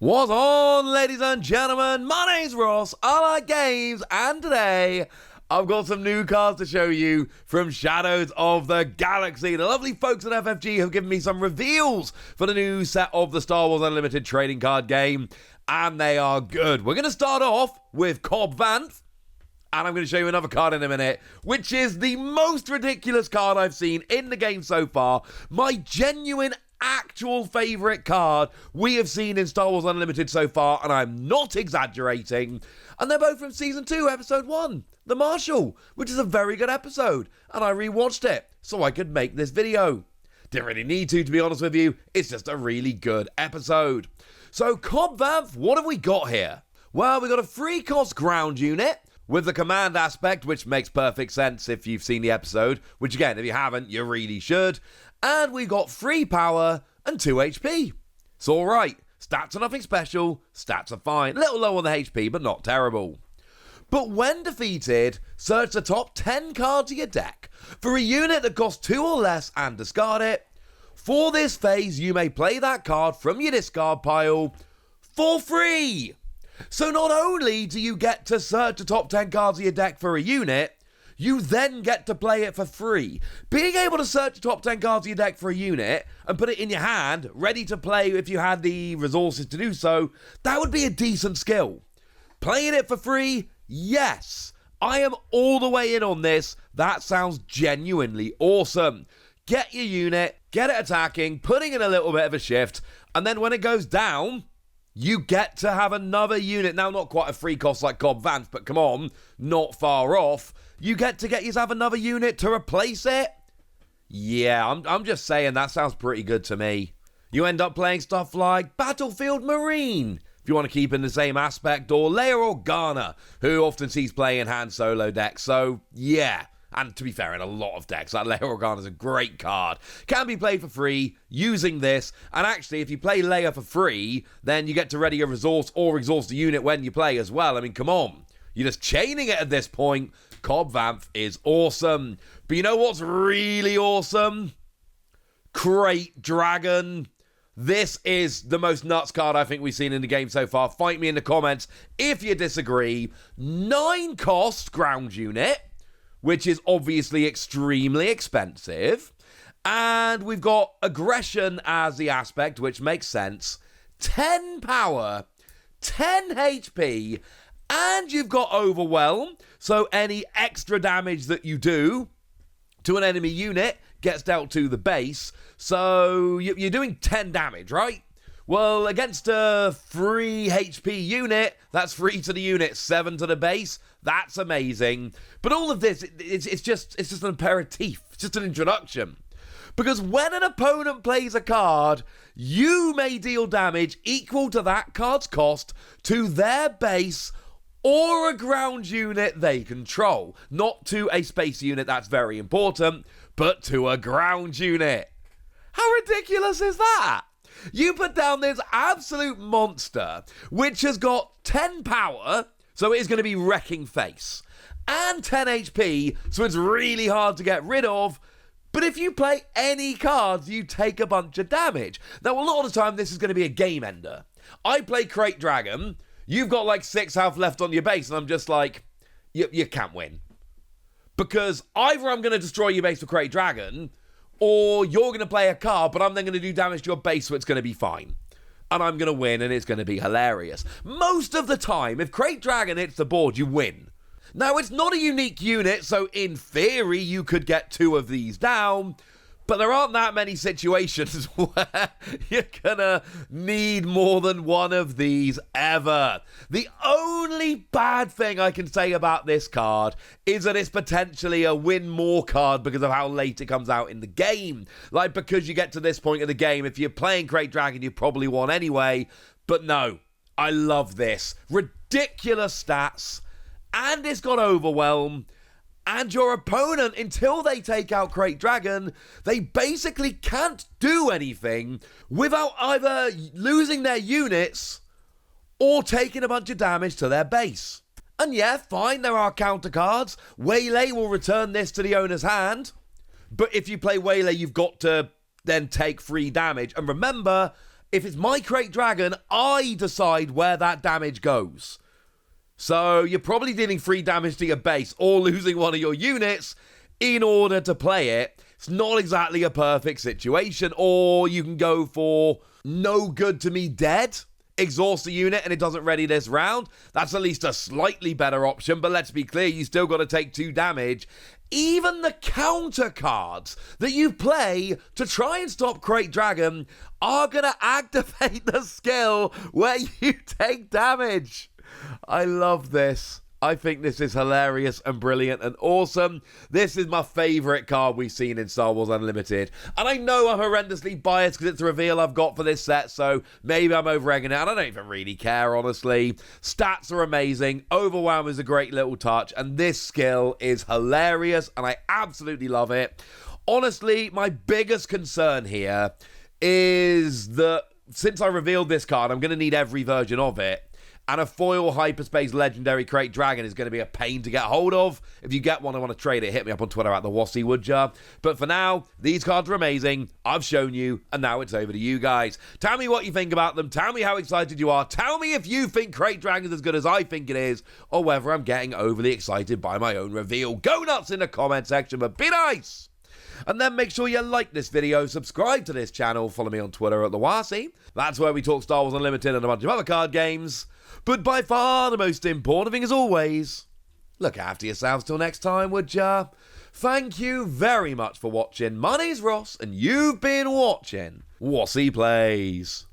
What's on, ladies and gentlemen? My name's Ross, I like games, and today I've got some new cards to show you from Shadows of the Galaxy. The lovely folks at FFG have given me some reveals for the new set of the Star Wars Unlimited trading card game, and they are good. We're going to start off with Cobb Vanth, and I'm going to show you another card in a minute, which is the most ridiculous card I've seen in the game so far. My genuine actual favourite card we have seen in Star Wars Unlimited so far, and I'm not exaggerating. And they're both from Season 2, Episode 1, The Marshal, which is a very good episode, and I rewatched it so I could make this video. Didn't really need to be honest with you, it's just a really good episode. So Cobb Vanth, what have we got here? Well, we got a free cost ground unit with the command aspect, which makes perfect sense if you've seen the episode, which again, if you haven't, you really should. And we got free power and 2 HP. It's alright. Stats are nothing special, stats are fine. A little low on the HP, but not terrible. But when defeated, search the top 10 cards of your deck for a unit that costs 2 or less and discard it. For this phase, you may play that card from your discard pile for free. So not only do you get to search the top 10 cards of your deck for a unit, you then get to play it for free. Being able to search the top 10 cards of your deck for a unit and put it in your hand, ready to play if you had the resources to do so, that would be a decent skill. Playing it for free? Yes. I am all the way in on this. That sounds genuinely awesome. Get your unit, get it attacking, putting in a little bit of a shift, and then when it goes down, you get to have another unit. Now, not quite a free cost like Cobb Vanth, but come on, not far off. You get to get yourself another unit to replace it? Yeah, I'm just saying that sounds pretty good to me. You end up playing stuff like Battlefield Marine, if you want to keep in the same aspect, or Leia Organa, who often sees play in Han Solo decks, so yeah. And to be fair, in a lot of decks, that Leia Organa is a great card. Can be played for free using this, and actually, if you play Leia for free, then you get to ready a resource or exhaust a unit when you play as well. I mean, come on. You're just chaining it at this point. Cobb Vanth is awesome. But you know what's really awesome? Krayt Dragon. This is the most nuts card I think we've seen in the game so far. Fight me in the comments if you disagree. 9 cost ground unit, which is obviously extremely expensive. And we've got aggression as the aspect, which makes sense. 10 power, 10 HP, and you've got overwhelm, so any extra damage that you do to an enemy unit gets dealt to the base. So you're doing 10 damage, right? Well, against a free HP unit, that's free to the unit, 7 to the base. That's amazing. But all of this, it's just an aperitif. It's just an introduction. Because when an opponent plays a card, you may deal damage equal to that card's cost to their base or a ground unit they control. Not to a space unit, that's very important, but to a ground unit. How ridiculous is that? You put down this absolute monster, which has got 10 power, so it is going to be wrecking face, and 10 HP, so it's really hard to get rid of. But if you play any cards, you take a bunch of damage. Now, a lot of the time, this is going to be a game ender. I play Krayt Dragon. You've got like 6 health left on your base, and I'm just like, you can't win. Because either I'm going to destroy your base with Krayt Dragon, or you're going to play a card, but I'm then going to do damage to your base, so it's going to be fine. And I'm going to win, and it's going to be hilarious. Most of the time, if Krayt Dragon hits the board, you win. Now, it's not a unique unit, so in theory, you could get 2 of these down, but there aren't that many situations where you're gonna need more than 1 of these ever. The only bad thing I can say about this card is that it's potentially a win more card because of how late it comes out in the game. Like, because you get to this point of the game, if you're playing Krayt Dragon, you probably won anyway. But no, I love this. Ridiculous stats. And it's got overwhelm, and your opponent, until they take out Krayt Dragon, they basically can't do anything without either losing their units or taking a bunch of damage to their base. And yeah, fine, there are counter cards. Waylay will return this to the owner's hand, but if you play Waylay, you've got to then take free damage. And remember, if it's my Krayt Dragon, I decide where that damage goes. So you're probably dealing 3 damage to your base or losing one of your units in order to play it. It's not exactly a perfect situation. Or you can go for no good to me dead, exhaust the unit and it doesn't ready this round. That's at least a slightly better option, but let's be clear, you still got to take 2 damage. Even the counter cards that you play to try and stop Krayt Dragon are going to activate the skill where you take damage. I love this. I think this is hilarious and brilliant and awesome. This is my favourite card we've seen in Star Wars Unlimited. And I know I'm horrendously biased because it's a reveal I've got for this set, so maybe I'm over-egging it. And I don't even really care, honestly. Stats are amazing. Overwhelm is a great little touch. And this skill is hilarious, and I absolutely love it. Honestly, my biggest concern here is that since I revealed this card, I'm going to need every version of it. And a foil hyperspace legendary Krayt Dragon is going to be a pain to get hold of. If you get one, I want to trade it. Hit me up on Twitter at the Wassy, would ya? But for now, these cards are amazing. I've shown you, and now it's over to you guys. Tell me what you think about them. Tell me how excited you are. Tell me if you think Krayt Dragon is as good as I think it is, or whether I'm getting overly excited by my own reveal. Go nuts in the comment section, but be nice! And then make sure you like this video, subscribe to this channel, follow me on Twitter at the Wassy. That's where we talk Star Wars Unlimited and a bunch of other card games. But by far the most important thing, as always, look after yourselves till next time, would ya? Thank you very much for watching. My name's Ross, and you've been watching Wassy Plays.